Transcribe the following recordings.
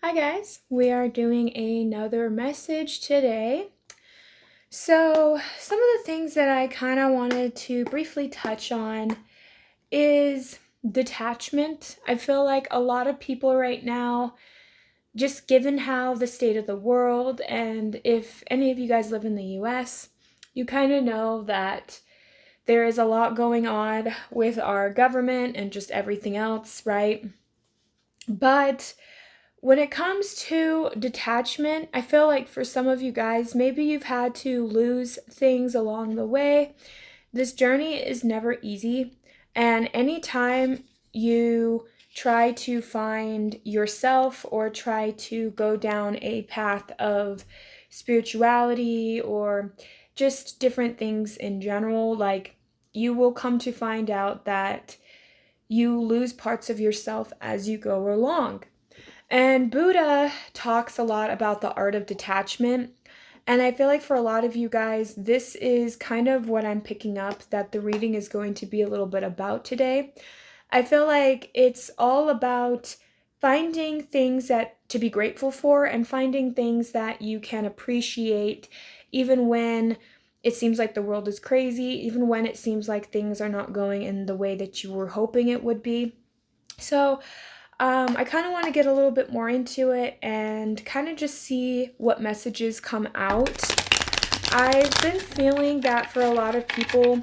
Hi guys, we are doing another message today. So, some of the things that I kind of wanted to briefly touch on is detachment. I feel like a lot of people right now, just given how the state of the world, and if any of you guys live in the US, you kind of know that there is a lot going on with our government and just everything else, right? But when it comes to detachment, I feel like for some of you guys, maybe you've had to lose things along the way. This journey is never easy, and anytime you try to find yourself or try to go down a path of spirituality or just different things in general, like you will come to find out that you lose parts of yourself as you go along. And Buddha talks a lot about the art of detachment. And I feel like for a lot of you guys, this is kind of what I'm picking up that the reading is going to be a little bit about today. I feel like it's all about finding things that to be grateful for and finding things that you can appreciate even when it seems like the world is crazy, even when it seems like things are not going in the way that you were hoping it would be. So, I kind of want to get a little bit more into it and kind of just see what messages come out. I've been feeling that for a lot of people,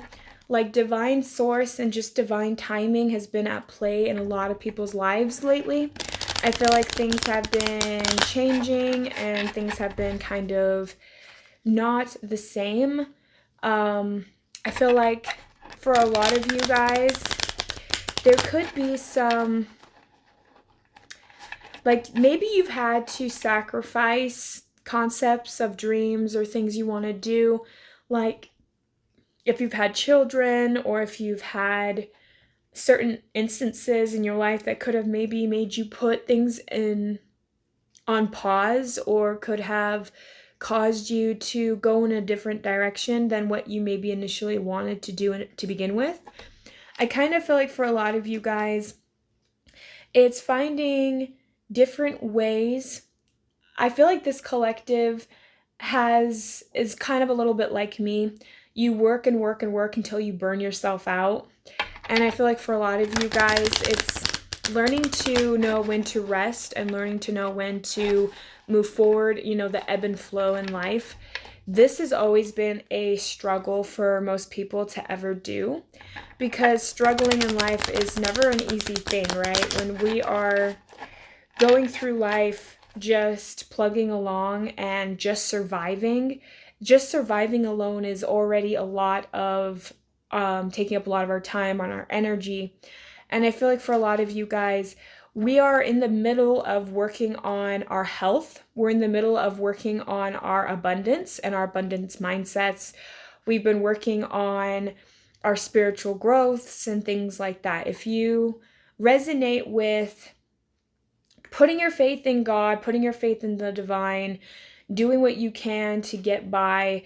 like divine source and just divine timing has been at play in a lot of people's lives lately. I feel like things have been changing and things have been kind of not the same. I feel like for a lot of you guys, there could be some, like maybe you've had to sacrifice concepts of dreams or things you want to do, like if you've had children or if you've had certain instances in your life that could have maybe made you put things in on pause or could have caused you to go in a different direction than what you maybe initially wanted to do to begin with. I kind of feel like for a lot of you guys, it's finding different ways. I feel like this collective has is kind of a little bit like me. You work and work and work until you burn yourself out. And I feel like for a lot of you guys, it's learning to know when to rest and learning to know when to move forward, the ebb and flow in life. This has always been a struggle for most people to ever do because struggling in life is never an easy thing, right? When we are going through life just plugging along and just surviving alone is already a lot of taking up a lot of our time on our energy. And I feel like for a lot of you guys, we are in the middle of working on our health. We're in the middle of working on our abundance and our abundance mindsets. We've been working on our spiritual growths and things like that. If you resonate with putting your faith in God, putting your faith in the divine, doing what you can to get by,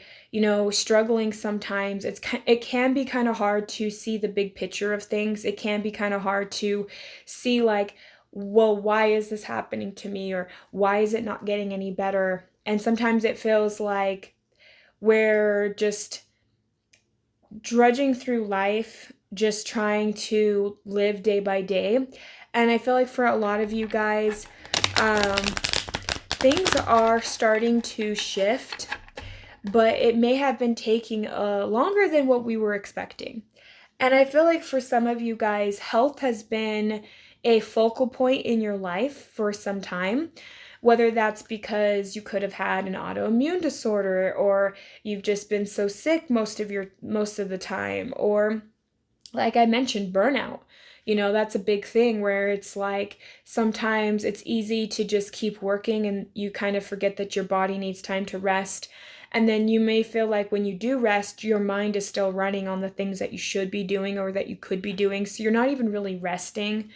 struggling sometimes. It can be kind of hard to see the big picture of things. It can be kind of hard to see like, well, why is this happening to me or why is it not getting any better? And sometimes it feels like we're just drudging through life, just trying to live day by day. And I feel like for a lot of you guys, um, things are starting to shift, but it may have been taking longer than what we were expecting. And I feel like for some of you guys, health has been a focal point in your life for some time. Whether that's because you could have had an autoimmune disorder or you've just been so sick most of the time, or like I mentioned, burnout. That's a big thing where it's like sometimes it's easy to just keep working and you kind of forget that your body needs time to rest. And then you may feel like when you do rest, your mind is still running on the things that you should be doing or that you could be doing. So you're not even really resting.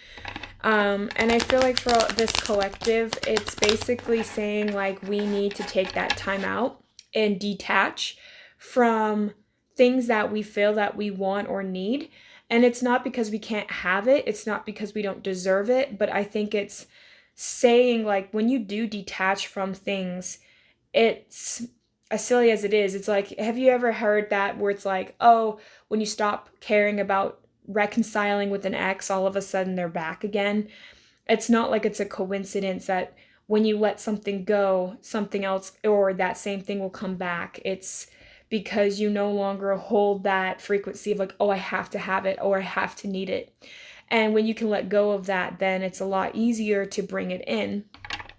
And I feel like for this collective, it's basically saying like we need to take that time out and detach from things that we feel that we want or need. And it's not because we can't have it, it's not because we don't deserve it, but I think it's saying, like, when you do detach from things, it's as silly as it is. It's like, have you ever heard that where it's like, oh, when you stop caring about reconciling with an ex, all of a sudden they're back again? It's not like it's a coincidence that when you let something go, something else or that same thing will come back. It's because you no longer hold that frequency of like, oh, I have to have it or I have to need it. And when you can let go of that, then it's a lot easier to bring it in.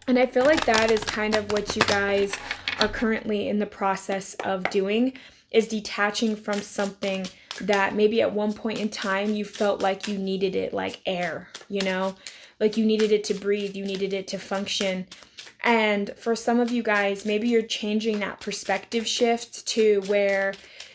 And I feel like that is kind of what you guys are currently in the process of doing, is detaching from something that maybe at one point in time you felt like you needed it, like air, you know? Like you needed it to breathe, you needed it to function. And for some of you guys, maybe you're changing that perspective shift to where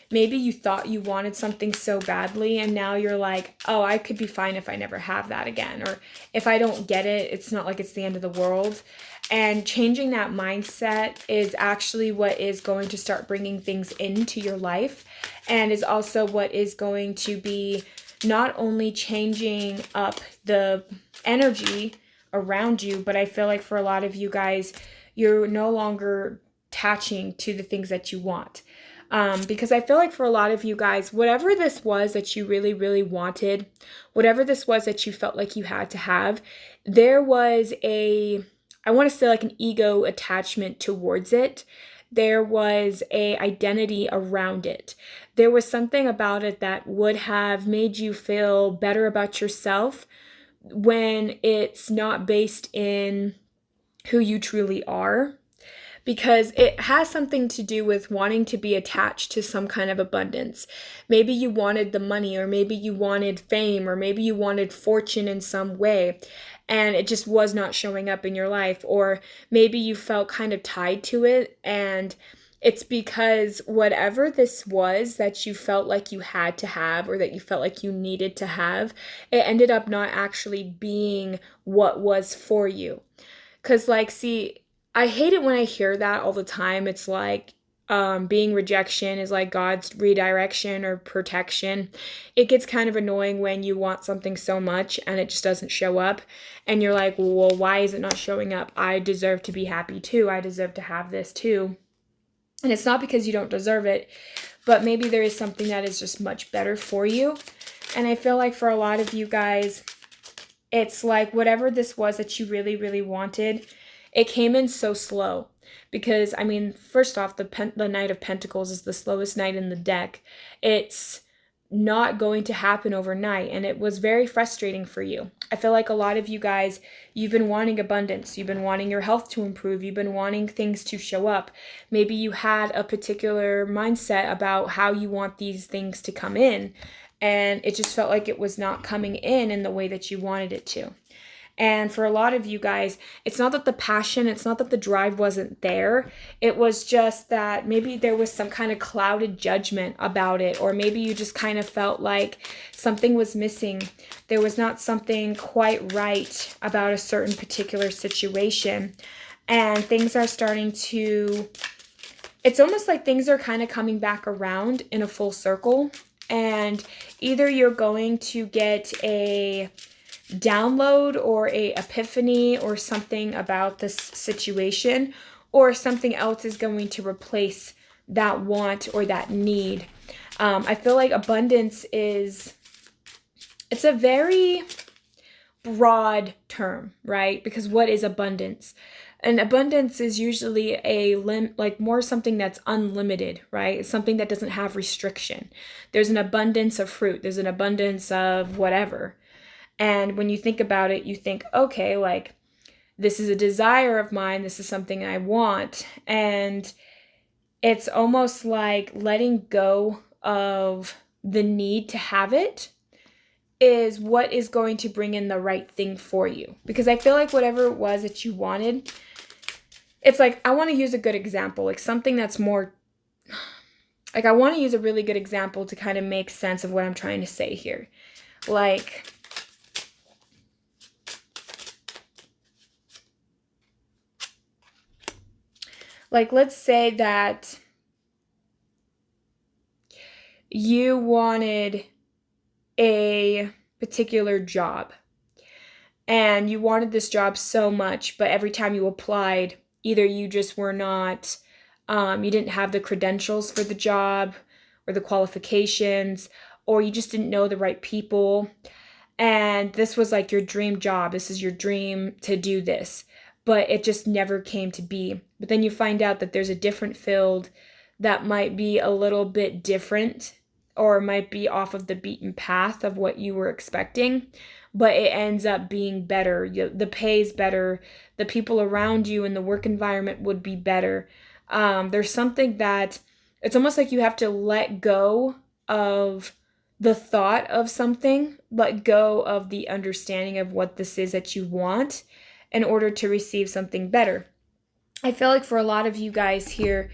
maybe you thought you wanted something so badly and now you're like, oh, I could be fine if I never have that again. Or if I don't get it, it's not like it's the end of the world. And changing that mindset is actually what is going to start bringing things into your life, and is also what is going to be not only changing up the energy around you, but I feel like for a lot of you guys, you're no longer attaching to the things that you want. Because I feel like for a lot of you guys, whatever this was that you really, really wanted, whatever this was that you felt like you had to have, there was I want to say like an ego attachment towards it. There was a identity around it. There was something about it that would have made you feel better about yourself when it's not based in who you truly are, because it has something to do with wanting to be attached to some kind of abundance. Maybe you wanted the money, or maybe you wanted fame, or maybe you wanted fortune in some way, and it just was not showing up in your life. Or maybe you felt kind of tied to it, and it's because whatever this was that you felt like you had to have, or that you felt like you needed to have, it ended up not actually being what was for you. Because, like, see, I hate it when I hear that all the time. It's like being rejection is like God's redirection or protection. It gets kind of annoying when you want something so much and it just doesn't show up. And you're like, well, why is it not showing up? I deserve to be happy too. I deserve to have this too. And it's not because you don't deserve it, but maybe there is something that is just much better for you. And I feel like for a lot of you guys, it's like whatever this was that you really, really wanted, it came in so slow. Because, I mean, first off, the Knight of Pentacles is the slowest knight in the deck. It's not going to happen overnight, and it was very frustrating for you. I feel like a lot of you guys, you've been wanting abundance, you've been wanting your health to improve, you've been wanting things to show up. Maybe you had a particular mindset about how you want these things to come in, and it just felt like it was not coming in the way that you wanted it to. And for a lot of you guys, it's not that the passion, it's not that the drive wasn't there. It was just that maybe there was some kind of clouded judgment about it, or maybe you just kind of felt like something was missing. There was not something quite right about a certain particular situation. And things are starting to, it's almost like things are kind of coming back around in a full circle. And either you're going to get a download or a epiphany or something about this situation, or something else is going to replace that want or that need. I feel like abundance it's a very broad term, right? Because what is abundance? And abundance is usually like more something that's unlimited, right? It's something that doesn't have restriction. There's an abundance of fruit. There's an abundance of whatever. And when you think about it, you think, okay, like this is a desire of mine. This is something I want. And it's almost like letting go of the need to have it is what is going to bring in the right thing for you. Because I feel like whatever it was that you wanted, it's like, I want to use a good example, like something that's more, like I want to use a really good example to kind of make sense of what I'm trying to say here. Like, let's say that you wanted a particular job and you wanted this job so much, but every time you applied, either you just were not, you didn't have the credentials for the job or the qualifications, or you just didn't know the right people. And this was like your dream job. This is your dream to do this, but it just never came to be. But then you find out that there's a different field that might be a little bit different or might be off of the beaten path of what you were expecting, but it ends up being better. The pay is better. The people around you and the work environment would be better. There's something that it's almost like you have to let go of the thought of something, let go of the understanding of what this is that you want in order to receive something better. I feel like for a lot of you guys here,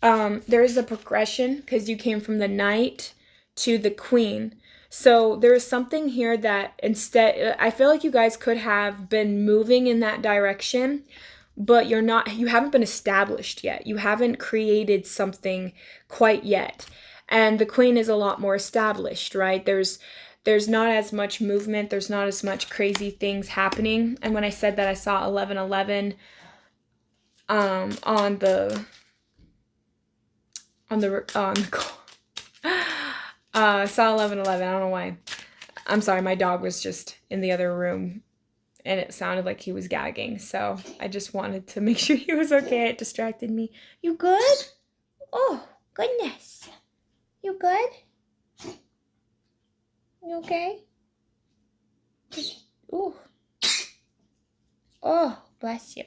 there is a progression because you came from the Knight to the Queen. So there is something here that instead, I feel like you guys could have been moving in that direction, but you haven't been established yet. You haven't created something quite yet. And the Queen is a lot more established, right? There's not as much movement, there's not as much crazy things happening. And when I said that, I saw 1111 on the saw 1111. I don't know why. I'm sorry, my dog was just in the other room and it sounded like he was gagging, so I just wanted to make sure he was okay. It distracted me. You good? Oh, goodness. You good? You okay? Ooh. Oh, bless you.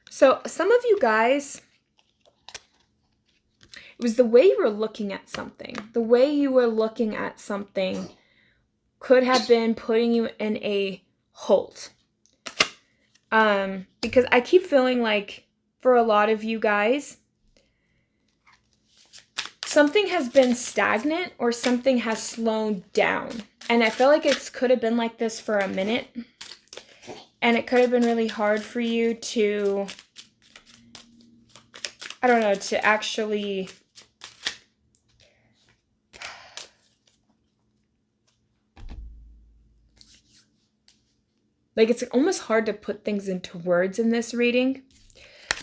So some of you guys, it was the way you were looking at something. The way you were looking at something could have been putting you in a halt. Because I keep feeling like for a lot of you guys, something has been stagnant or something has slowed down. And I feel like it could have been like this for a minute. And it could have been really hard for you to, I don't know, to actually like it's almost hard to put things into words in this reading.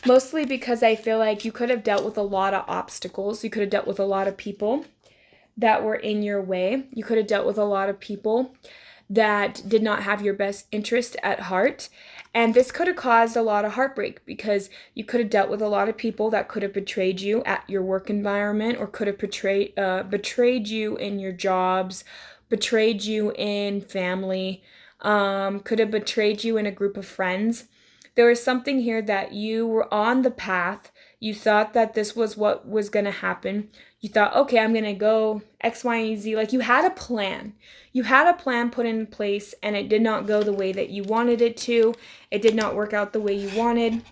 Mostly because I feel like you could have dealt with a lot of obstacles. You could have dealt with a lot of people that were in your way. You could have dealt with a lot of people that did not have your best interest at heart. And this could have caused a lot of heartbreak because you could have dealt with a lot of people that could have betrayed you at your work environment or could have betrayed you in your jobs, betrayed you in family, could have betrayed you in a group of friends. There was something here that you were on the path. You thought that this was what was going to happen. You thought, okay, I'm going to go X, Y, and Z. Like you had a plan. You had a plan put in place and it did not go the way that you wanted it to. It did not work out the way you wanted.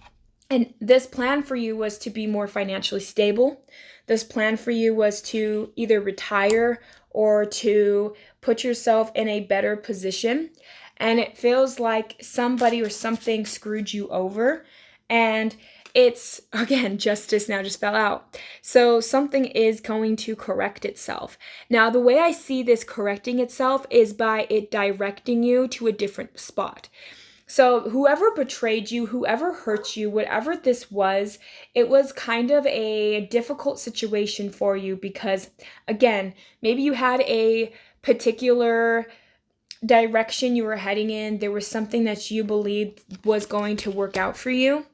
And this plan for you was to be more financially stable. This plan for you was to either retire or to put yourself in a better position. And it feels like somebody or something screwed you over. And it's, again, justice now just fell out. So something is going to correct itself. Now, the way I see this correcting itself is by it directing you to a different spot. So whoever betrayed you, whoever hurt you, whatever this was, it was kind of a difficult situation for you because, again, maybe you had a particular direction you were heading in. There was something that you believed was going to work out for you.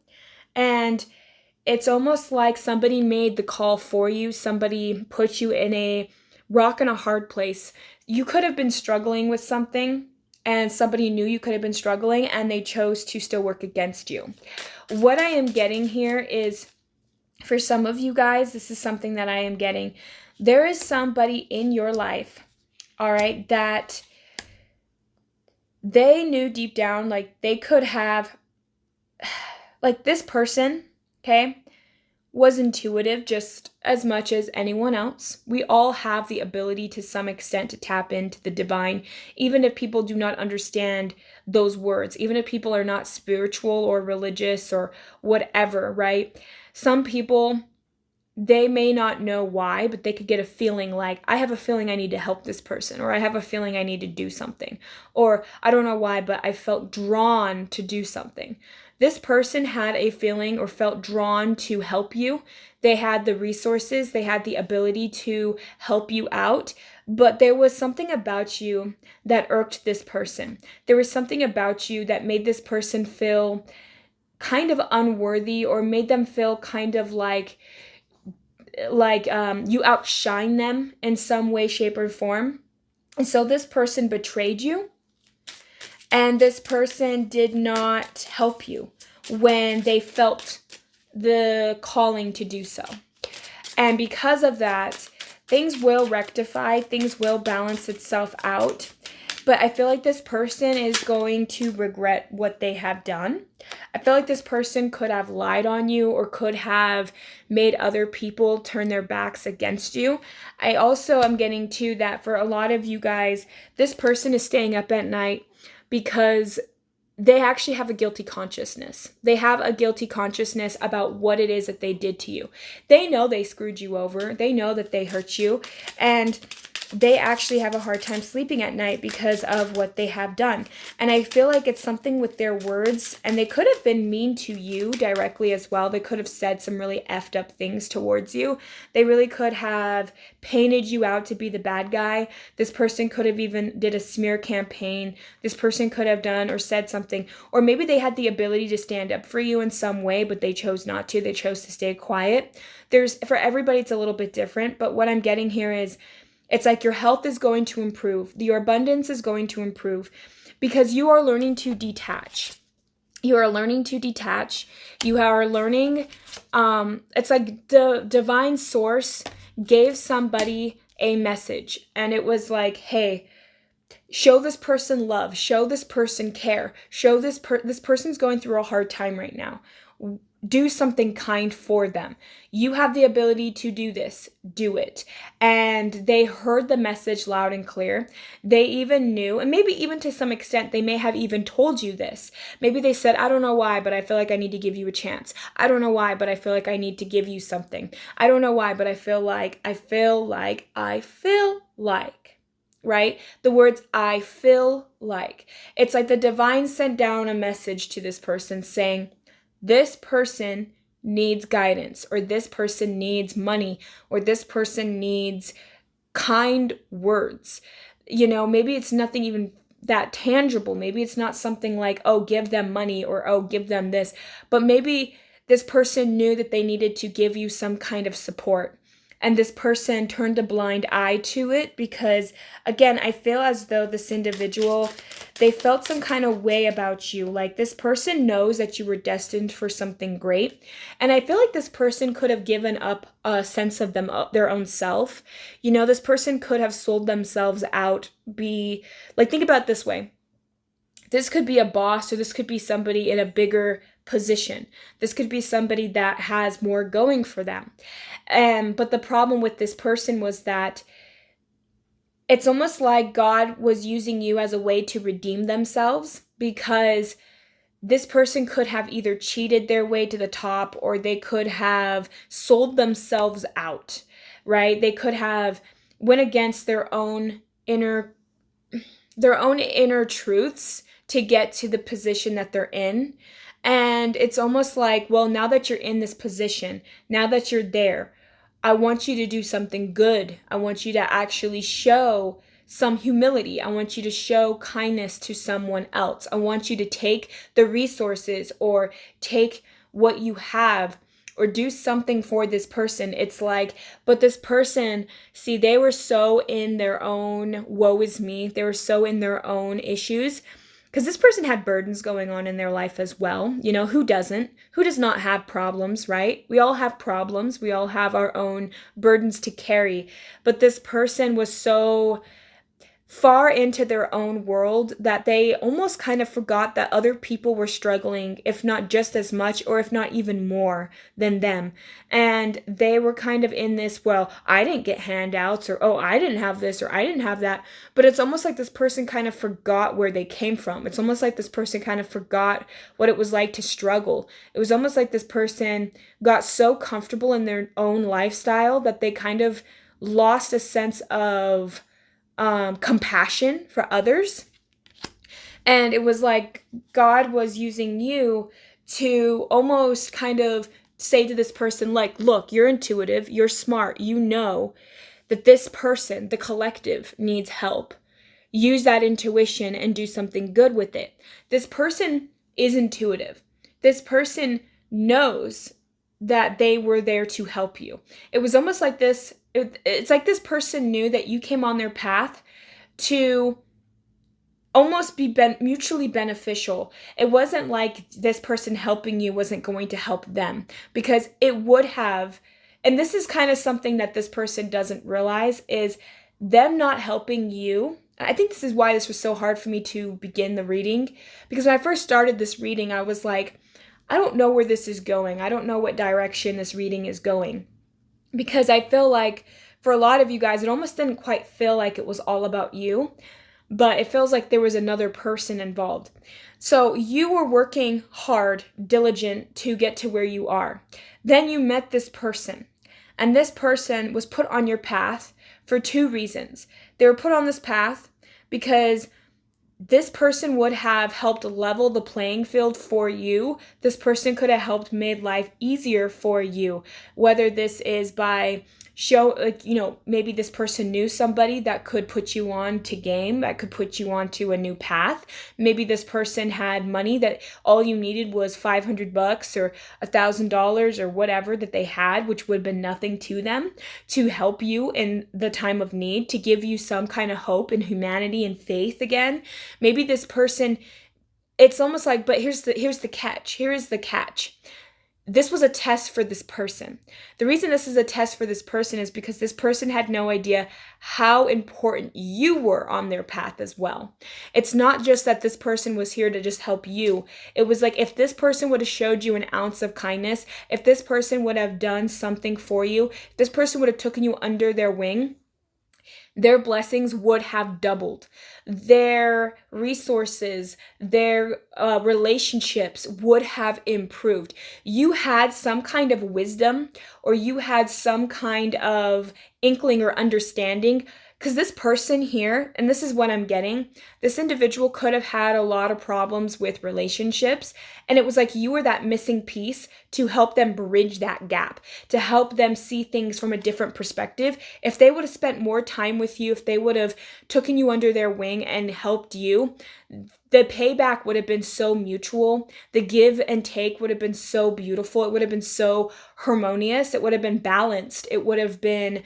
And it's almost like somebody made the call for you. Somebody put you in a rock and a hard place. You could have been struggling with something and somebody knew you could have been struggling and they chose to still work against you. What I am getting here is, for some of you guys, this is something that I am getting. There is somebody in your life, all right, that they knew deep down, like they could have, like this person, okay, was intuitive just as much as anyone else. We all have the ability to some extent to tap into the divine, even if people do not understand those words, even if people are not spiritual or religious or whatever, right? Some people they may not know why, but they could get a feeling like, I have a feeling I need to help this person, or I have a feeling I need to do something, or I don't know why, but I felt drawn to do something. This person had a feeling or felt drawn to help you. They had the resources, they had the ability to help you out, but there was something about you that irked this person. There was something about you that made this person feel kind of unworthy, or made them feel kind of you outshine them in some way, shape, or form. And so this person betrayed you, and this person did not help you when they felt the calling to do so. And because of that, things will rectify, things will balance itself out. But I feel like this person is going to regret what they have done. I feel like this person could have lied on you, or could have made other people turn their backs against you. I also am getting to that for a lot of you guys, this person is staying up at night because they actually have a guilty consciousness. They have a guilty consciousness about what it is that they did to you. They know they screwed you over. They know that they hurt you. And they actually have a hard time sleeping at night because of what they have done. And I feel like it's something with their words, and they could have been mean to you directly as well. They could have said some really effed up things towards you. They really could have painted you out to be the bad guy. This person could have even did a smear campaign. This person could have done or said something, or maybe they had the ability to stand up for you in some way, but they chose not to. They chose to stay quiet. For everybody, it's a little bit different, but what I'm getting here is, it's like your health is going to improve. Your abundance is going to improve because you are learning to detach. You are learning to detach. You are learning, it's like the divine source gave somebody a message, and it was like, hey, show this person love, show this person care, show this person's going through a hard time right now. Do something kind for them. You have the ability to do this. Do it. And they heard the message loud and clear. They even knew, and maybe even to some extent, they may have even told you this. Maybe they said, I don't know why, but I feel like I need to give you a chance. I don't know why, but I feel like I need to give you something. I don't know why, but I feel like, right? The words I feel like. It's like the divine sent down a message to this person saying, this person needs guidance, or this person needs money, or this person needs kind words. Maybe it's nothing even that tangible. Maybe it's not something like, oh, give them money, or oh, give them this. But maybe this person knew that they needed to give you some kind of support. And this person turned a blind eye to it because, again, I feel as though this individual, they felt some kind of way about you. Like, this person knows that you were destined for something great. And I feel like this person could have given up a sense of their own self. This person could have sold themselves out. Think about it this way. This could be a boss, or this could be somebody in a bigger position. This could be somebody that has more going for them. But the problem with this person was that it's almost like God was using you as a way to redeem themselves, because this person could have either cheated their way to the top, or they could have sold themselves out, right? They could have went against their own inner truths to get to the position that they're in. And it's almost like, well, now that you're in this position, now that you're there, I want you to do something good. I want you to actually show some humility. I want you to show kindness to someone else. I want you to take the resources, or take what you have, or do something for this person. It's like, but this person, see, they were so in their own woe is me. They were so in their own issues. Because this person had burdens going on in their life as well. Who doesn't? Who does not have problems, right? We all have problems. We all have our own burdens to carry. But this person was so, far into their own world that they almost kind of forgot that other people were struggling, if not just as much, or if not even more than them. And they were kind of in this, well, I didn't get handouts, or oh, I didn't have this, or I didn't have that. But it's almost like this person kind of forgot where they came from. It's almost like this person kind of forgot what it was like to struggle. It was almost like this person got so comfortable in their own lifestyle that they kind of lost a sense of compassion for others. And it was like God was using you to almost kind of say to this person, like, look, you're intuitive, you're smart, you know that this person, the collective, needs help. Use that intuition and do something good with it. This person is intuitive. This person knows that they were there to help you. It was almost like this, it's like this person knew that you came on their path to almost be mutually beneficial. It wasn't like this person helping you wasn't going to help them, because it would have. And this is kind of something that this person doesn't realize, is them not helping you. I think this is why this was so hard for me to begin the reading, because when I first started this reading, I was like, I don't know where this is going. I don't know what direction this reading is going, because I feel like for a lot of you guys, it almost didn't quite feel like it was all about you, but it feels like there was another person involved. So you were working hard, diligent to get to where you are. Then you met this person, and this person was put on your path for two reasons. They were put on this path because this person would have helped level the playing field for you. This person could have helped made life easier for you, whether this is by maybe this person knew somebody that could put you on to game, that could put you on to a new path. Maybe this person had money that all you needed was $500 or $1,000 or whatever that they had, which would have been nothing to them, to help you in the time of need, to give you some kind of hope and humanity and faith again. Maybe this person, it's almost like, but here's the catch. Here is the catch. This was a test for this person. The reason this is a test for this person is because this person had no idea how important you were on their path as well. It's not just that this person was here to just help you. It was like, if this person would have showed you an ounce of kindness, if this person would have done something for you, if this person would have taken you under their wing, their blessings would have doubled. Their resources, their relationships would have improved. You had some kind of wisdom, or you had some kind of inkling or understanding, because this person here, and this is what I'm getting, this individual could have had a lot of problems with relationships, and it was like you were that missing piece to help them bridge that gap, to help them see things from a different perspective. If they would have spent more time with you, if they would have taken you under their wing and helped you, the payback would have been so mutual. The give and take would have been so beautiful. It would have been so harmonious. It would have been balanced. It would have been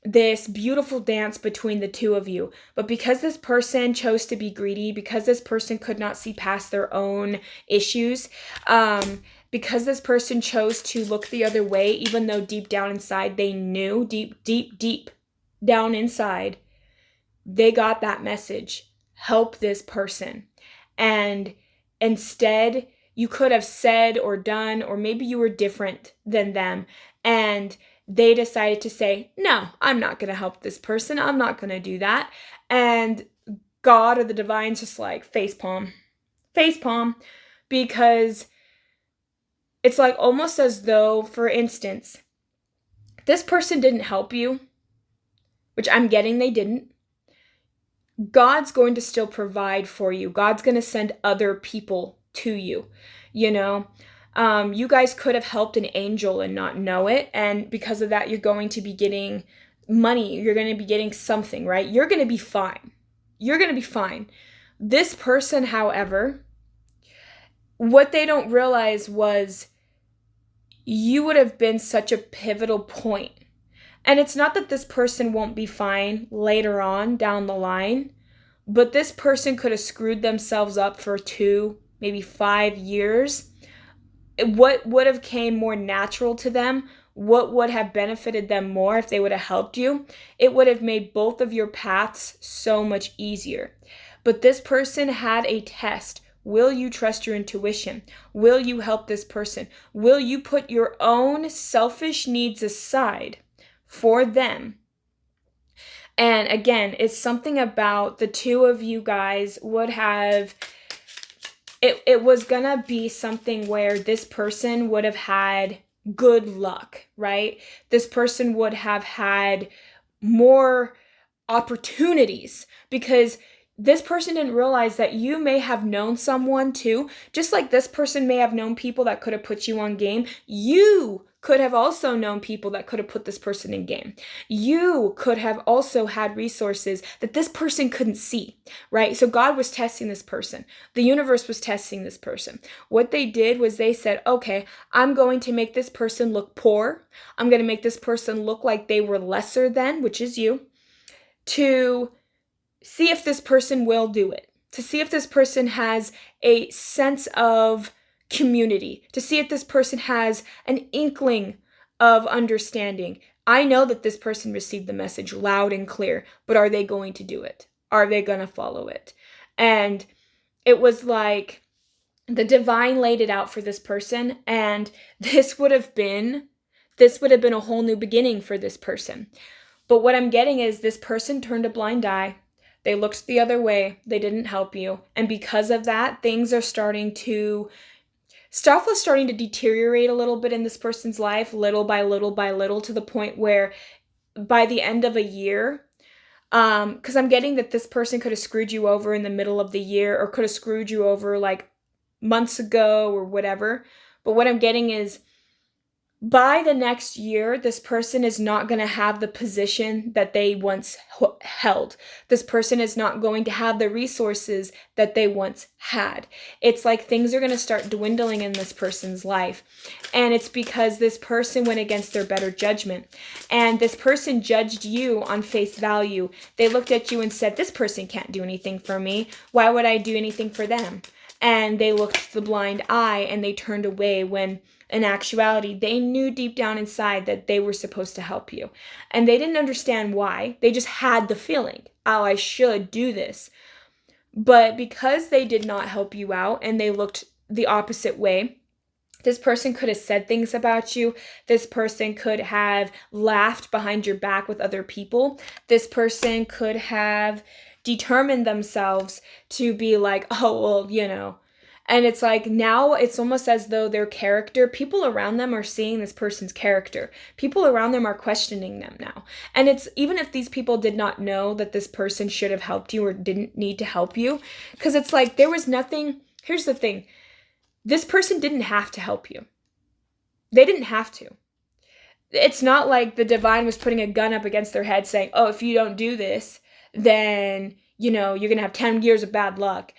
this beautiful dance between the two of you. But because this person chose to be greedy, because this person could not see past their own issues, because this person chose to look the other way, even though deep down inside they knew, deep down inside, they got that message, help this person. And instead, you could have said or done, or maybe you were different than them, and they decided to say, no, I'm not going to help this person. I'm not going to do that. And God or the divine's just like, facepalm, because it's like almost as though, for instance, this person didn't help you, which I'm getting they didn't. God's going to still provide for you. God's going to send other people to you, you know. You guys could have helped an angel and not know it, and because of that, you're going to be getting money. You're going to be getting something, right? You're going to be fine. You're going to be fine. This person, however, what they don't realize was you would have been such a pivotal point. And it's not that this person won't be fine later on down the line, but this person could have screwed themselves up for 2, maybe 5 years. What would have came more natural to them what would have benefited them more if they would have helped you? It would have made both of your paths so much easier. But this person had a test. Will you trust your intuition? Will you help this person? Will you put your own selfish needs aside for them? And again, it's something about the two of you guys would have, it was gonna be something where this person would have had good luck, right? This person would have had more opportunities because this person didn't realize that you may have known someone too. Just like this person may have known people that could have put you on game, you could have also known people that could have put this person in game. You could have also had resources that this person couldn't see, right? So God was testing this person. The universe was testing this person. What they did was they said, okay, I'm going to make this person look poor. I'm going to make this person look like they were lesser than, which is you, to see if this person will do it, to see if this person has a sense of community, to see if this person has an inkling of understanding. I know that this person received the message loud and clear, but are they going to do it? Are they going to follow it? And it was like the divine laid it out for this person, and this would have been a whole new beginning for this person. But what I'm getting is this person turned a blind eye. They looked the other way. They didn't help you. And because of that, stuff was starting to deteriorate a little bit in this person's life, little by little by little, to the point where by the end of a year, because I'm getting that this person could have screwed you over in the middle of the year or could have screwed you over like months ago or whatever. But what I'm getting is by the next year, this person is not going to have the position that they once held. This person is not going to have the resources that they once had. It's like things are going to start dwindling in this person's life. And it's because this person went against their better judgment. And this person judged you on face value. They looked at you and said, this person can't do anything for me. Why would I do anything for them? And they looked the blind eye and they turned away when in actuality, they knew deep down inside that they were supposed to help you. And they didn't understand why. They just had the feeling, oh, I should do this. But because they did not help you out and they looked the opposite way, this person could have said things about you. This person could have laughed behind your back with other people. This person could have determined themselves to be like, oh, well, you know. And it's like now it's almost as though their character, people around them are seeing this person's character. People around them are questioning them now. And it's even if these people did not know that this person should have helped you or didn't need to help you, because it's like there was nothing. Here's the thing. This person didn't have to help you. They didn't have to. It's not like the divine was putting a gun up against their head saying, oh, if you don't do this, then, you know, you're going to have 10 years of bad luck.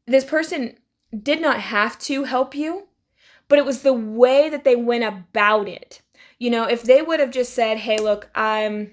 This person did not have to help you, but it was the way that they went about it. You know, if they would have just said, hey, look, I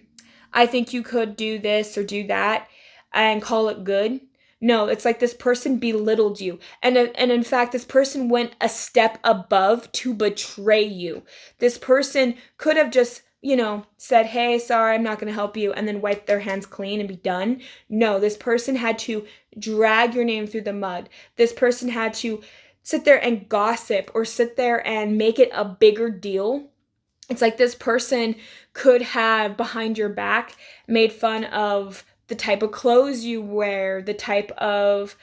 think you could do this or do that and call it good. No, it's like this person belittled you. And in fact, this person went a step above to betray you. This person could have just, you know, said, hey, sorry, I'm not going to help you, and then wipe their hands clean and be done. No, this person had to drag your name through the mud. This person had to sit there and gossip or sit there and make it a bigger deal. It's like this person could have, behind your back, made fun of the type of clothes you wear, the type of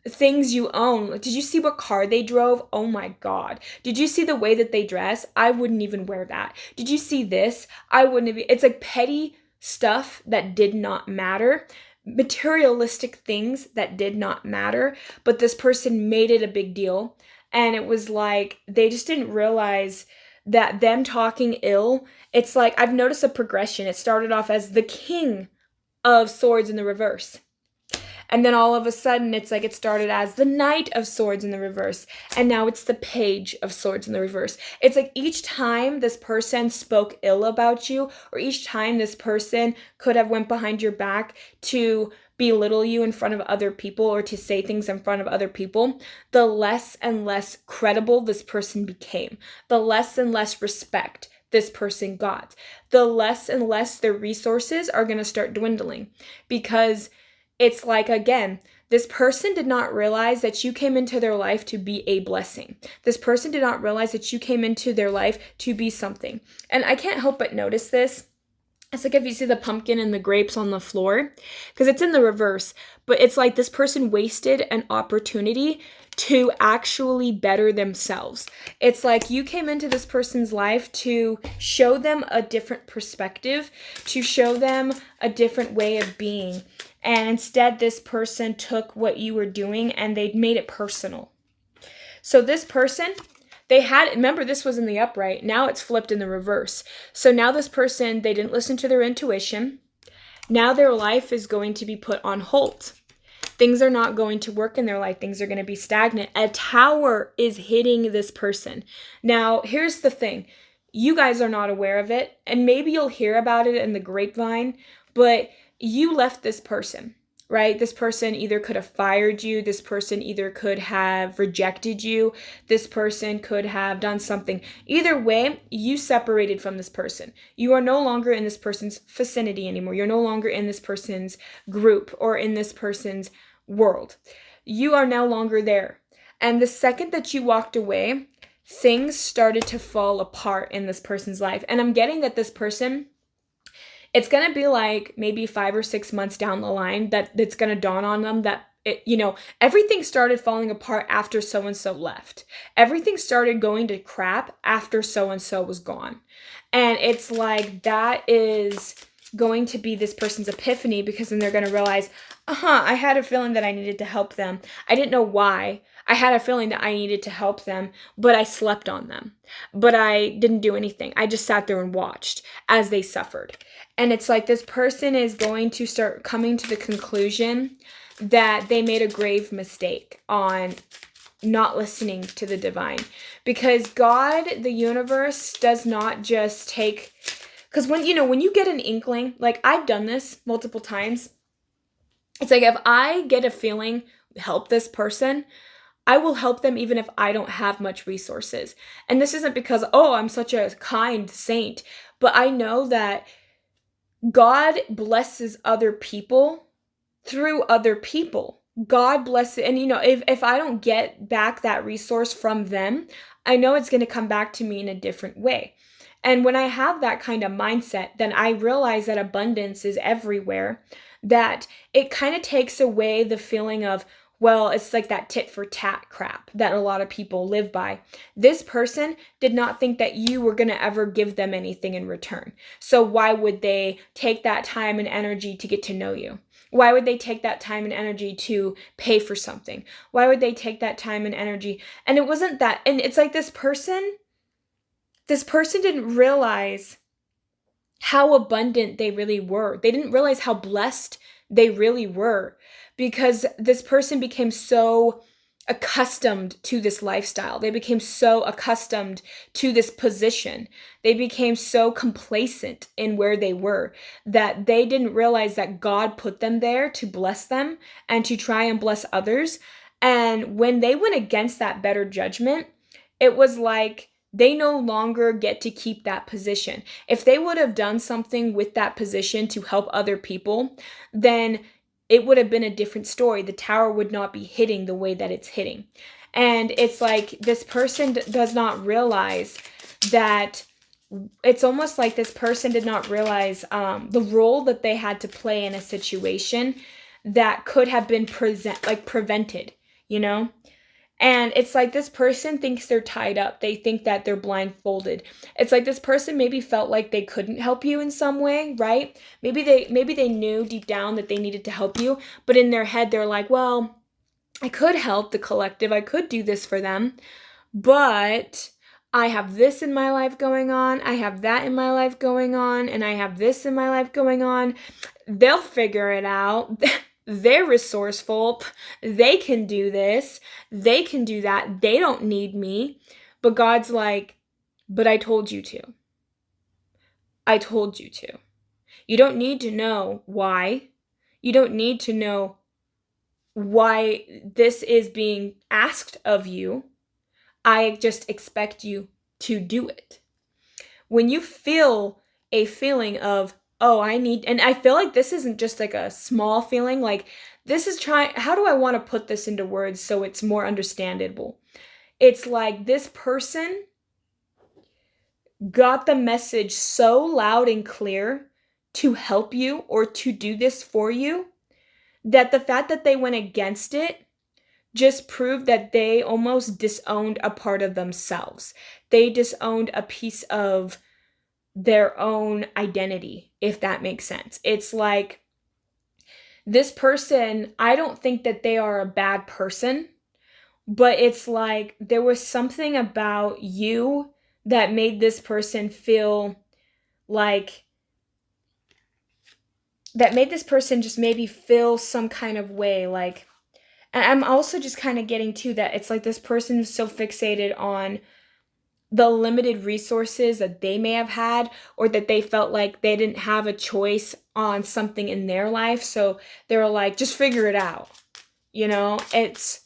things you own. Did you see what car they drove? Oh my God. Did you see the way that they dress? I wouldn't even wear that. Did you see this? I wouldn't have. It's like petty stuff that did not matter. Materialistic things that did not matter. But this person made it a big deal. And it was like they just didn't realize that them talking ill, it's like I've noticed a progression. It started off as the king of swords in the reverse. And then all of a sudden, it's like it started as the Knight of Swords in the reverse. And now it's the Page of Swords in the reverse. It's like each time this person spoke ill about you, or each time this person could have went behind your back to belittle you in front of other people or to say things in front of other people, the less and less credible this person became. The less and less respect this person got, the less and less their resources are going to start dwindling, because it's like, again, this person did not realize that you came into their life to be a blessing. This person did not realize that you came into their life to be something. And I can't help but notice this. It's like if you see the pumpkin and the grapes on the floor, because it's in the reverse, but it's like this person wasted an opportunity to actually better themselves. It's like you came into this person's life to show them a different perspective, to show them a different way of being. And instead, this person took what you were doing and they made it personal. So this person, remember, this was in the upright. Now it's flipped in the reverse. So now this person, they didn't listen to their intuition. Now their life is going to be put on hold. Things are not going to work in their life. Things are going to be stagnant. A tower is hitting this person. Now, here's the thing. You guys are not aware of it, and maybe you'll hear about it in the grapevine, but you left this person, right? This person either could have fired you. This person either could have rejected you. This person could have done something. Either way, you separated from this person. You are no longer in this person's vicinity anymore. You're no longer in this person's group or in this person's world. You are no longer there. And the second that you walked away, things started to fall apart in this person's life. And I'm getting that this person, it's going to be like maybe 5 or 6 months down the line that it's going to dawn on them that everything started falling apart after so-and-so left. Everything started going to crap after so-and-so was gone. And it's like that is going to be this person's epiphany, because then they're going to realize, I had a feeling that I needed to help them. I didn't know why. I had a feeling that I needed to help them, but I slept on them. But I didn't do anything. I just sat there and watched as they suffered. And it's like this person is going to start coming to the conclusion that they made a grave mistake on not listening to the divine. Because God, the universe, does not just take... Because when you get an inkling, like I've done this multiple times, it's like if I get a feeling, help this person, I will help them even if I don't have much resources. And this isn't because, I'm such a kind saint, but I know that God blesses other people through other people. God blesses, and if I don't get back that resource from them, I know it's going to come back to me in a different way. And when I have that kind of mindset, then I realize that abundance is everywhere, that it kind of takes away the feeling of, well, it's like that tit for tat crap that a lot of people live by. This person did not think that you were going to ever give them anything in return. So why would they take that time and energy to get to know you? Why would they take that time and energy to pay for something? Why would they take that time and energy? And it wasn't that. And it's like this person didn't realize how abundant they really were. They didn't realize how blessed they really were, because this person became so accustomed to this lifestyle. They became so accustomed to this position. They became so complacent in where they were that they didn't realize that God put them there to bless them and to try and bless others. And when they went against that better judgment, it was like they no longer get to keep that position. If they would have done something with that position to help other people, then it would have been a different story. The tower would not be hitting the way that it's hitting. And it's like this person does not realize that it's almost like this person did not realize the role that they had to play in a situation that could have been prevented, And it's like this person thinks they're tied up. They think that they're blindfolded. It's like this person maybe felt like they couldn't help you in some way, right? Maybe they knew deep down that they needed to help you, but in their head they're like, well, I could help the collective. I could do this for them, but I have this in my life going on. I have that in my life going on, and I have this in my life going on. They'll figure it out. They're resourceful. They can do this. They can do that. They don't need me. But God's like, but I told you to. I told you to. You don't need to know why. You don't need to know why this is being asked of you. I just expect you to do it. when you feel a feeling of, oh, I need, and I feel like this isn't just like a small feeling, like this is trying, how do I want to put this into words so it's more understandable? It's like this person got the message so loud and clear to help you or to do this for you that the fact that they went against it just proved that they almost disowned a part of themselves. They disowned a piece of their own identity, if that makes sense. It's like this person, I don't think that they are a bad person, but it's like there was something about you that made this person feel like that made this person just maybe feel some kind of way. Like, and I'm also just kind of getting to that it's like this person is so fixated on the limited resources that they may have had, or that they felt like they didn't have a choice on something in their life, so they were like, just figure it out. It's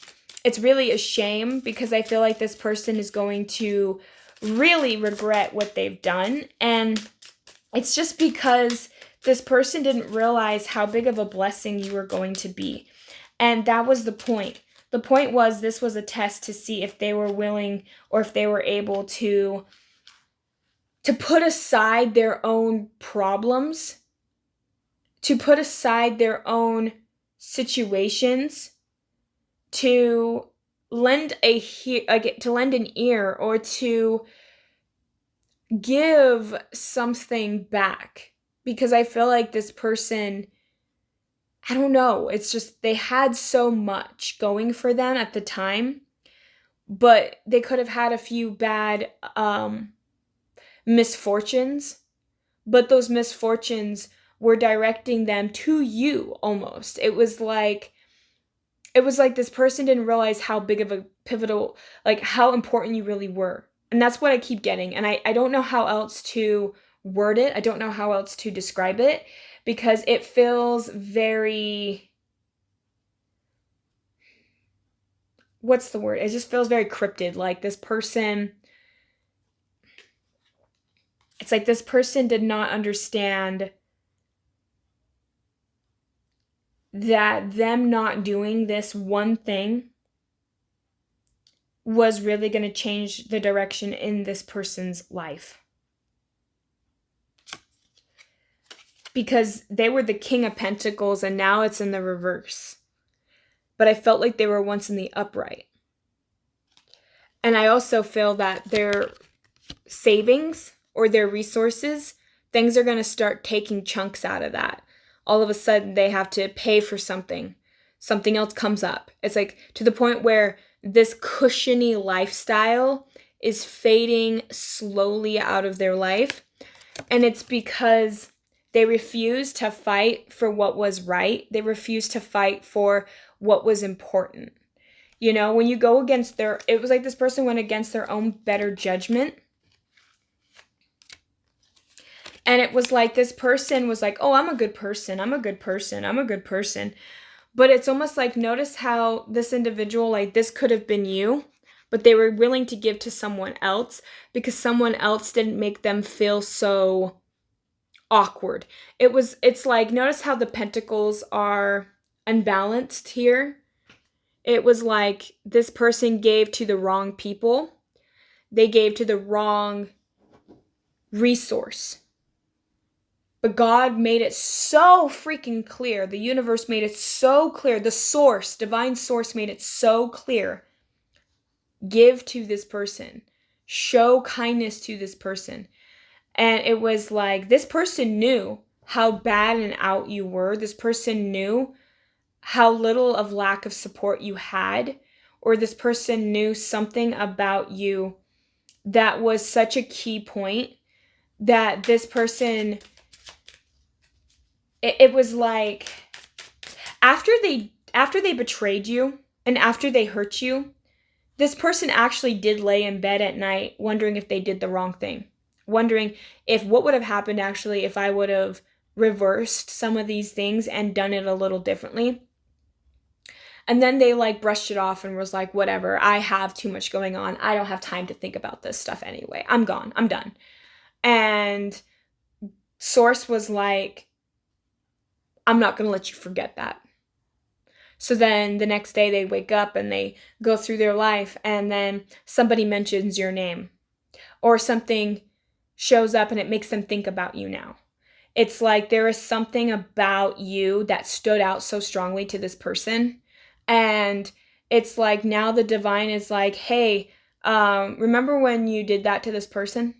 really a shame, because I feel like this person is going to really regret what they've done, and it's just because this person didn't realize how big of a blessing you were going to be. And that was the point. The point was, this was a test to see if they were willing, or if they were able to put aside their own problems, to put aside their own situations, to lend an ear, or to give something back. Because I feel like this person, I don't know, it's just they had so much going for them at the time, but they could have had a few bad misfortunes, but those misfortunes were directing them to you almost. It was like this person didn't realize how big of a pivotal, like how important you really were. And that's what I keep getting. And I don't know how else to word it. I don't know how else to describe it, because it feels very, what's the word? It just feels very cryptid. Like this person, it's like this person did not understand that them not doing this one thing was really going to change the direction in this person's life. Because they were the King of Pentacles and now it's in the reverse. But I felt like they were once in the upright. And I also feel that their savings or their resources, things are going to start taking chunks out of that. All of a sudden they have to pay for something. Something else comes up. It's like to the point where this cushiony lifestyle is fading slowly out of their life. And it's because they refused to fight for what was right. They refused to fight for what was important. When you go against it was like this person went against their own better judgment. And it was like this person was like, oh, I'm a good person. I'm a good person. I'm a good person. But it's almost like, notice how this individual, like this could have been you, but they were willing to give to someone else because someone else didn't make them feel so awkward. It's like, notice how the pentacles are unbalanced here. It was like this person gave to the wrong people. They gave to the wrong resource. But God made it so freaking clear. The universe made it so clear. The source, divine source, made it so clear. Give to this person. Show kindness to this person. And it was like, this person knew how bad and out you were. This person knew how little of lack of support you had. Or this person knew something about you that was such a key point that this person, it was like, after they betrayed you and after they hurt you, this person actually did lay in bed at night wondering if they did the wrong thing. Wondering if what would have happened actually if I would have reversed some of these things and done it a little differently. And then they like brushed it off and was like, whatever, I have too much going on. I don't have time to think about this stuff anyway. I'm gone. I'm done. And Source was like, I'm not going to let you forget that. So then the next day they wake up and they go through their life, and then somebody mentions your name, or something shows up and it makes them think about you now. It's like there is something about you that stood out so strongly to this person. And it's like now the divine is like, hey, remember when you did that to this person?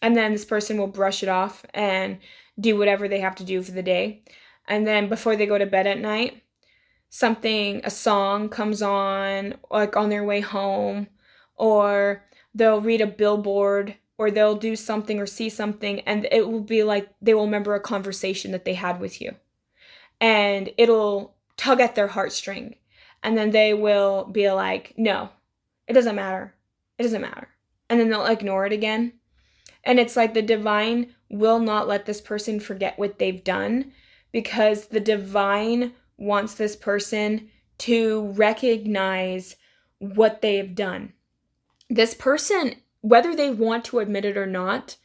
And then this person will brush it off and do whatever they have to do for the day. And then before they go to bed at night, a song comes on, like on their way home, or they'll read a billboard, or they'll do something or see something, and it will be like they will remember a conversation that they had with you. And it'll tug at their heartstring. And then they will be like, no, it doesn't matter. It doesn't matter. And then they'll ignore it again. And it's like the divine will not let this person forget what they've done, because the divine wants this person to recognize what they have done. This person, whether they want to admit it or not,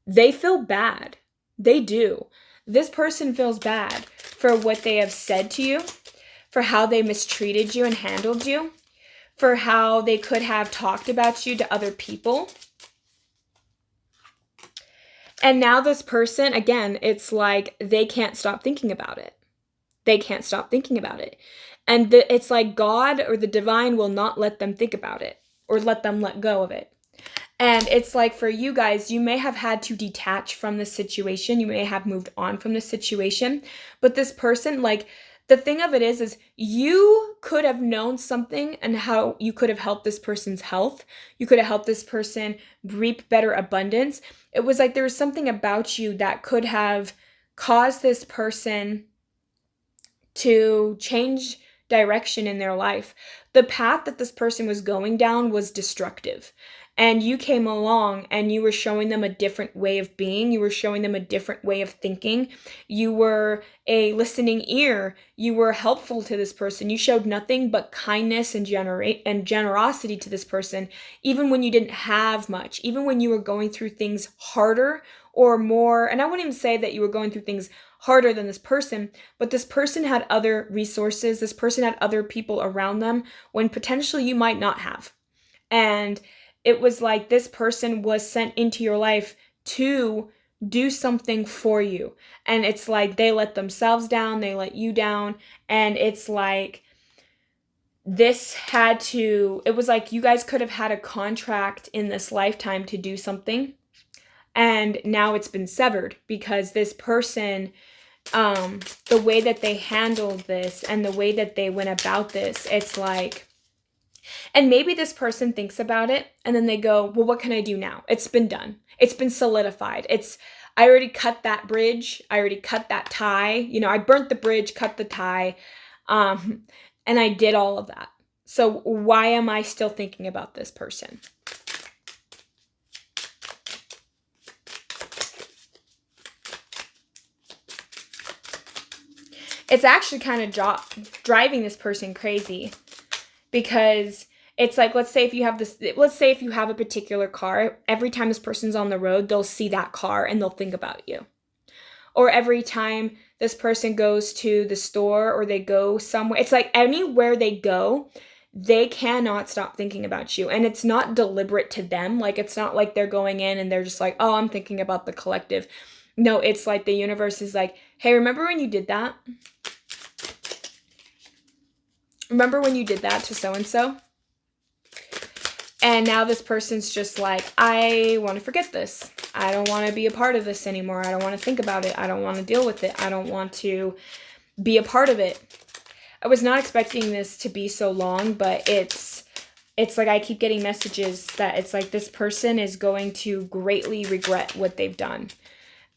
they feel bad. They do. This person feels bad for what they have said to you, for how they mistreated you and handled you, for how they could have talked about you to other people. And now this person, again, it's like they can't stop thinking about it. They can't stop thinking about it. And it's like God or the divine will not let them think about it or let them let go of it. And it's like for you guys, you may have had to detach from the situation. You may have moved on from the situation. But this person, like, the thing of it is you could have known something and how you could have helped this person's health. You could have helped this person reap better abundance. It was like there was something about you that could have caused this person to change direction in their life. The path that this person was going down was destructive. And you came along and you were showing them a different way of being. You were showing them a different way of thinking. You were a listening ear. You were helpful to this person. You showed nothing but kindness and generosity to this person, even when you didn't have much, even when you were going through things harder or more. And I wouldn't even say that you were going through things harder than this person, but this person had other resources. This person had other people around them when potentially you might not have. And it was like this person was sent into your life to do something for you. And it's like they let themselves down, they let you down. And it's like it was like you guys could have had a contract in this lifetime to do something. And now it's been severed because this person, the way that they handled this and the way that they went about this, it's like, and maybe this person thinks about it and then they go, well, what can I do now? It's been done. It's been solidified. I already cut that bridge. I already cut that tie. I burnt the bridge, cut the tie, and I did all of that. So why am I still thinking about this person? It's actually kind of driving this person crazy, because it's like, let's say if you have a particular car, every time this person's on the road, they'll see that car and they'll think about you. Or every time this person goes to the store or they go somewhere, it's like anywhere they go, they cannot stop thinking about you. And it's not deliberate to them. Like, it's not like they're going in and they're just like, oh, I'm thinking about the collective. No, it's like the universe is like, hey, remember when you did that? Remember when you did that to so-and-so? And now this person's just like, I want to forget this. I don't want to be a part of this anymore. I don't want to think about it. I don't want to deal with it. I don't want to be a part of it. I was not expecting this to be so long, but it's like I keep getting messages that it's like this person is going to greatly regret what they've done.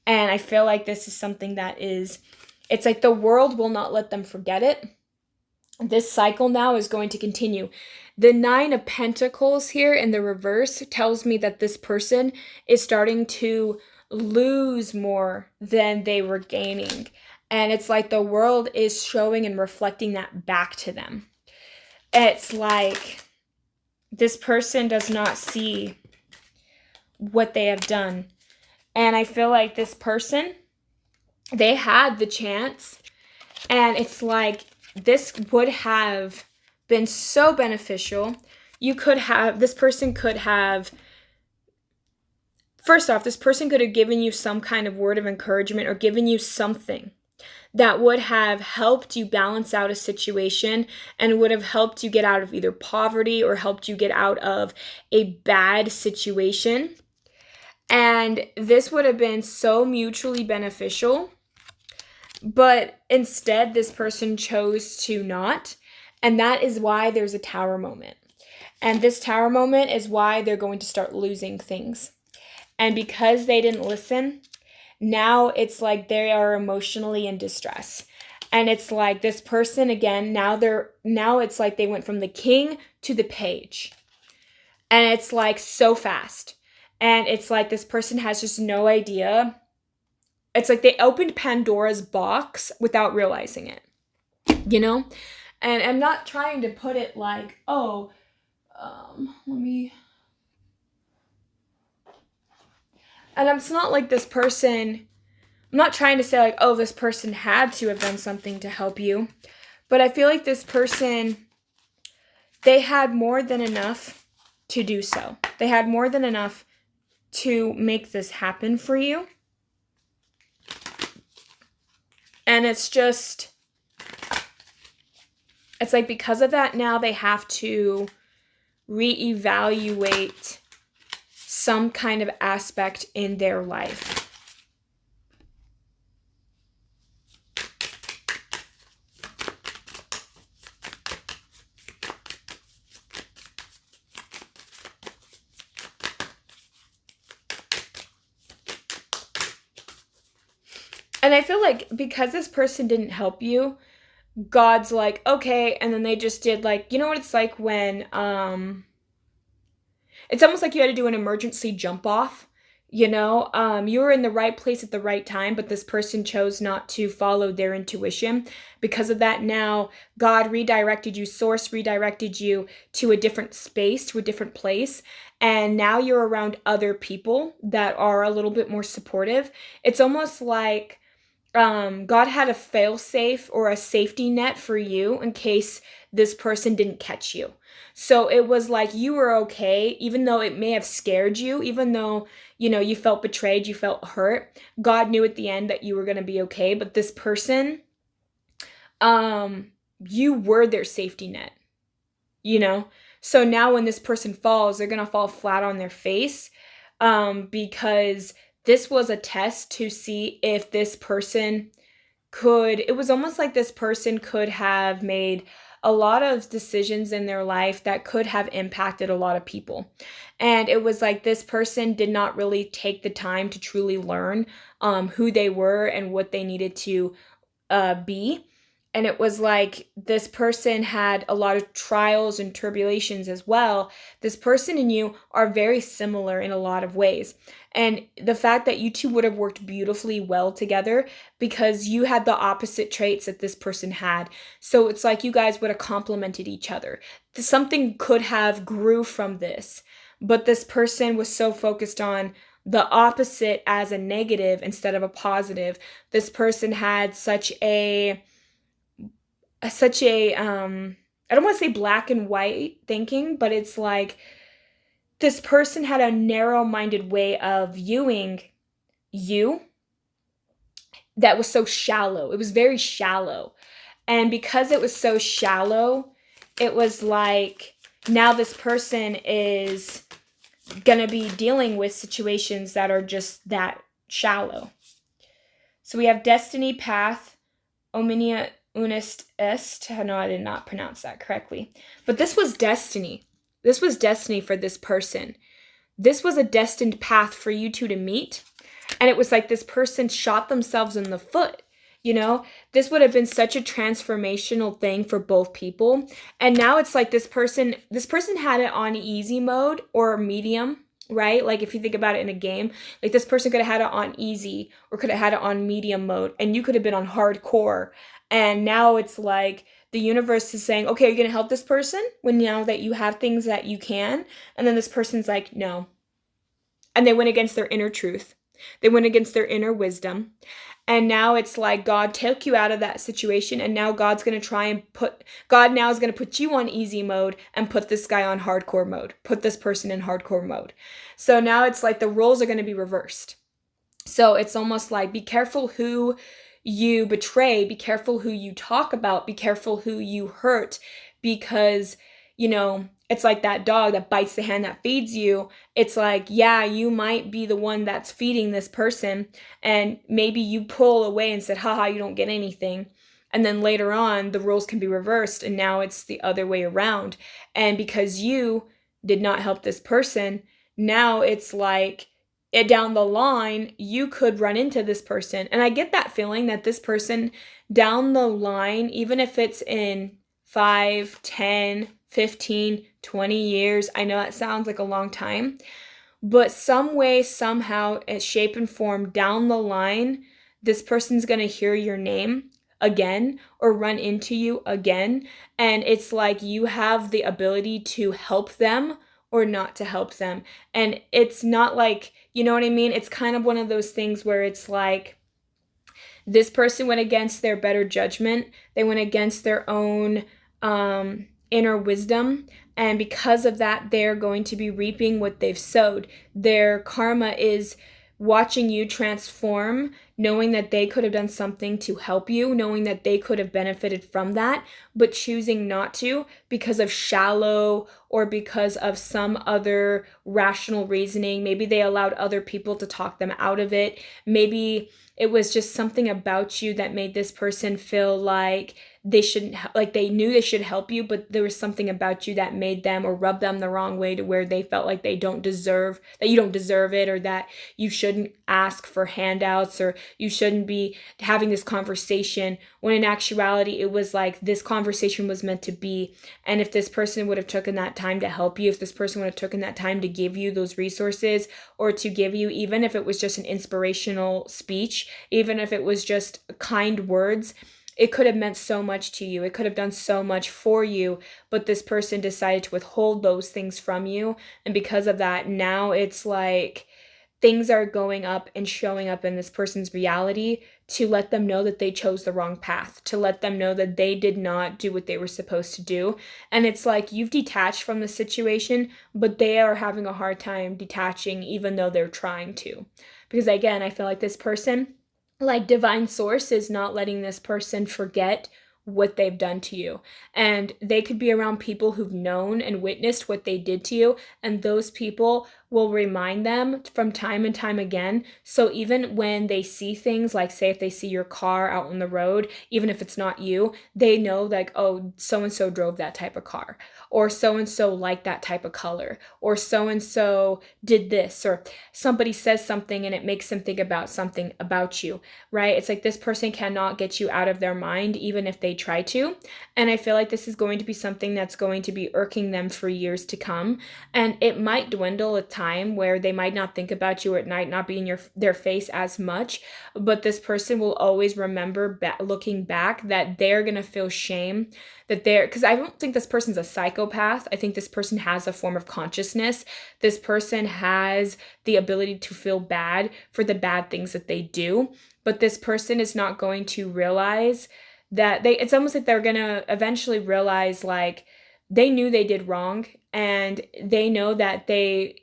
And I feel like this is something that it's like the world will not let them forget it. This cycle now is going to continue. The 9 of Pentacles here in the reverse tells me that this person is starting to lose more than they were gaining. And it's like the world is showing and reflecting that back to them. It's like this person does not see what they have done. And I feel like this person, they had the chance, and it's like this would have been so beneficial. This person could have, first off, this person could have given you some kind of word of encouragement or given you something that would have helped you balance out a situation and would have helped you get out of either poverty or helped you get out of a bad situation. And this would have been so mutually beneficial. But instead, this person chose to not. And that is why there's a tower moment. And this tower moment is why they're going to start losing things. And because they didn't listen, now it's like they are emotionally in distress. And it's like this person again, now it's like they went from the king to the page. And it's like so fast. And it's like this person has just no idea. It's like they opened Pandora's box without realizing it, you know? And I'm not trying to put it like, oh, let me. And it's not like this person, I'm not trying to say like, oh, this person had to have done something to help you. But I feel like this person, they had more than enough to do so. They had more than enough to make this happen for you. And it's like because of that, now they have to reevaluate some kind of aspect in their life. And I feel like because this person didn't help you, God's like, okay, and then they just did like, you know what it's like when it's almost like you had to do an emergency jump off, you know? You were in the right place at the right time, but this person chose not to follow their intuition. Because of that, now God redirected you, Source redirected you to a different space, to a different place. And now you're around other people that are a little bit more supportive. It's almost like God had a fail-safe or a safety net for you in case this person didn't catch you. So it was like you were okay, even though it may have scared you, even though, you know, you felt betrayed, you felt hurt. God knew at the end that you were going to be okay. But this person, you were their safety net, you know? So now when this person falls, they're going to fall flat on their face, because this was a test to see if this person it was almost like this person could have made a lot of decisions in their life that could have impacted a lot of people. And it was like this person did not really take the time to truly learn who they were and what they needed to be. And it was like this person had a lot of trials and tribulations as well. This person and you are very similar in a lot of ways. And the fact that you two would have worked beautifully well together because you had the opposite traits that this person had. So it's like you guys would have complemented each other. Something could have grew from this. But this person was so focused on the opposite as a negative instead of a positive. This person had such a I don't want to say black and white thinking, but it's like this person had a narrow-minded way of viewing you that was so shallow. It was very shallow. And because it was so shallow, it was like now this person is going to be dealing with situations that are just that shallow. So we have destiny path, omnia unist est. No, I did not pronounce that correctly. But this was destiny. This was destiny for this person. This was a destined path for you two to meet. And it was like this person shot themselves in the foot. You know, this would have been such a transformational thing for both people. And now it's like this person had it on easy mode or medium, right? Like if you think about it in a game, like this person could have had it on easy or could have had it on medium mode, and you could have been on hardcore. And now it's like the universe is saying, okay, you're going to help this person when now that you have things that you can. And then this person's like, no, and they went against their inner truth. They went against their inner wisdom. And now it's like God took you out of that situation, and now God now is going to put you on easy mode and put this guy on hardcore mode, put this person in hardcore mode. So now it's like the roles are going to be reversed. So it's almost like, be careful who you betray, be careful who you talk about, be careful who you hurt, because, it's like that dog that bites the hand that feeds you. It's like, yeah, you might be the one that's feeding this person, and maybe you pull away and said, haha, you don't get anything. And then later on, the roles can be reversed, and now it's the other way around. And because you did not help this person, now it's like, down the line, you could run into this person. And I get that feeling that this person down the line, even if it's in 5, 10, 15, 20 years, I know that sounds like a long time, but some way, somehow, shape and form down the line, this person's going to hear your name again or run into you again. And it's like you have the ability to help them or not to help them. And it's not like, you know what I mean? It's kind of one of those things where it's like, this person went against their better judgment. They went against their own inner wisdom. And because of that, they're going to be reaping what they've sowed. Their karma is watching you transform, knowing that they could have done something to help you, knowing that they could have benefited from that, but choosing not to because of shallow or because of some other rational reasoning. Maybe they allowed other people to talk them out of it. Maybe it was just something about you that made this person feel like they shouldn't, like they knew they should help you, but there was something about you that made them or rubbed them the wrong way to where they felt like that you don't deserve it, or that you shouldn't ask for handouts, or you shouldn't be having this conversation, when in actuality it was like this conversation was meant to be. And if this person would have taken that time to help you, if this person would have taken that time to give you those resources, or to give you, even if it was just an inspirational speech, even if it was just kind words, it could have meant so much to you. It could have done so much for you, but this person decided to withhold those things from you. And because of that, now it's like things are going up and showing up in this person's reality to let them know that they chose the wrong path, to let them know that they did not do what they were supposed to do. And it's like you've detached from the situation, but they are having a hard time detaching even though they're trying to. Because again, I feel like this person, like divine source, is not letting this person forget what they've done to you. And they could be around people who've known and witnessed what they did to you, and those people will remind them from time and time again. So even when they see things, like say if they see your car out on the road, even if it's not you, they know like, oh, so-and-so drove that type of car, or so-and-so liked that type of color, or so-and-so did this, or somebody says something and it makes them think about something about you, right? It's like this person cannot get you out of their mind even if they try to. And I feel like this is going to be something that's going to be irking them for years to come. And it might dwindle a time where they might not think about you, or it might not be in their face as much, but this person will always remember looking back that they're going to feel shame, that because I don't think this person's a psychopath. I think this person has a form of consciousness. This person has the ability to feel bad for the bad things that they do, but this person is not going to realize that it's almost like they're going to eventually realize like they knew they did wrong, and they know that they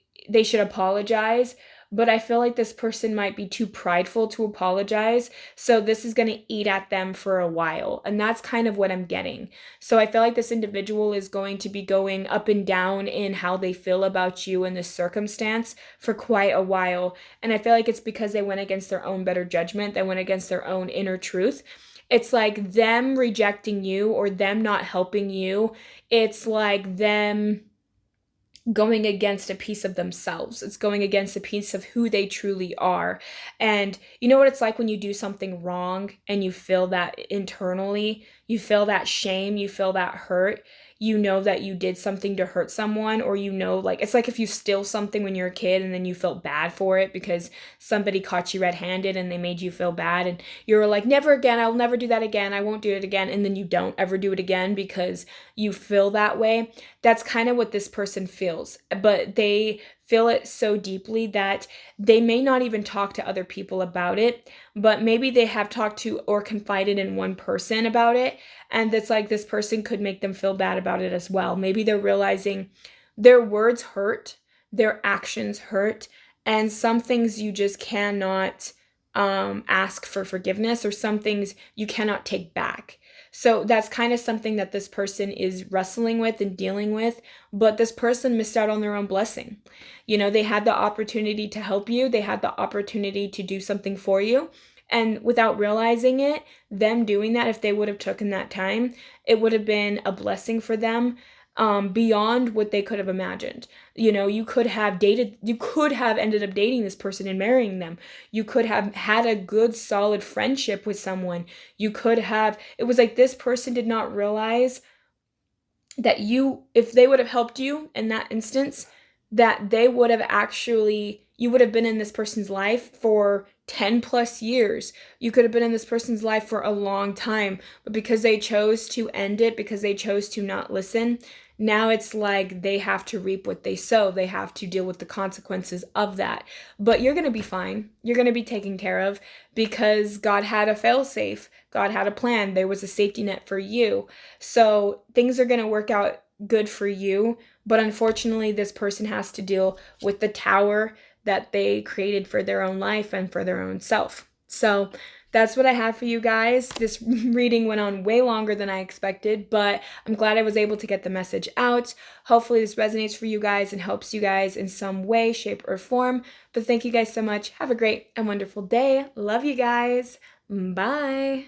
should apologize, but I feel like this person might be too prideful to apologize. So this is going to eat at them for a while. And that's kind of what I'm getting. So I feel like this individual is going to be going up and down in how they feel about you in this circumstance for quite a while. And I feel like it's because they went against their own better judgment. They went against their own inner truth. It's like them rejecting you or them not helping you. It's like them going against a piece of themselves. It's going against a piece of who they truly are. And you know what it's like when you do something wrong and you feel that internally, you feel that shame, you feel that hurt. You know that you did something to hurt someone, or you know, like, it's like if you steal something when you're a kid and then you felt bad for it because somebody caught you red-handed and they made you feel bad, and you're like, never again, I'll never do that again, I won't do it again, and then you don't ever do it again because you feel that way. That's kind of what this person feels, but they feel it so deeply that they may not even talk to other people about it, but maybe they have talked to or confided in one person about it, and it's like this person could make them feel bad about it as well. Maybe they're realizing their words hurt, their actions hurt, and some things you just cannot ask for forgiveness, or some things you cannot take back. So that's kind of something that this person is wrestling with and dealing with, but this person missed out on their own blessing. You know, they had the opportunity to help you, they had the opportunity to do something for you. And without realizing it, them doing that, if they would have taken that time, it would have been a blessing for them, beyond what they could have imagined. You know, you could have ended up dating this person and marrying them. You could have had a good, solid friendship with someone. It was like this person did not realize that if they would have helped you in that instance, that you would have been in this person's life for 10 plus years. You could have been in this person's life for a long time, but because they chose to end it, because they chose to not listen, now it's like they have to reap what they sow. They have to deal with the consequences of that. But you're going to be fine. You're going to be taken care of because God had a failsafe. God had a plan. There was a safety net for you. So things are going to work out good for you. But unfortunately, this person has to deal with the tower that they created for their own life and for their own self. So that's what I have for you guys. This reading went on way longer than I expected, but I'm glad I was able to get the message out. Hopefully this resonates for you guys and helps you guys in some way, shape, or form. But thank you guys so much. Have a great and wonderful day. Love you guys. Bye.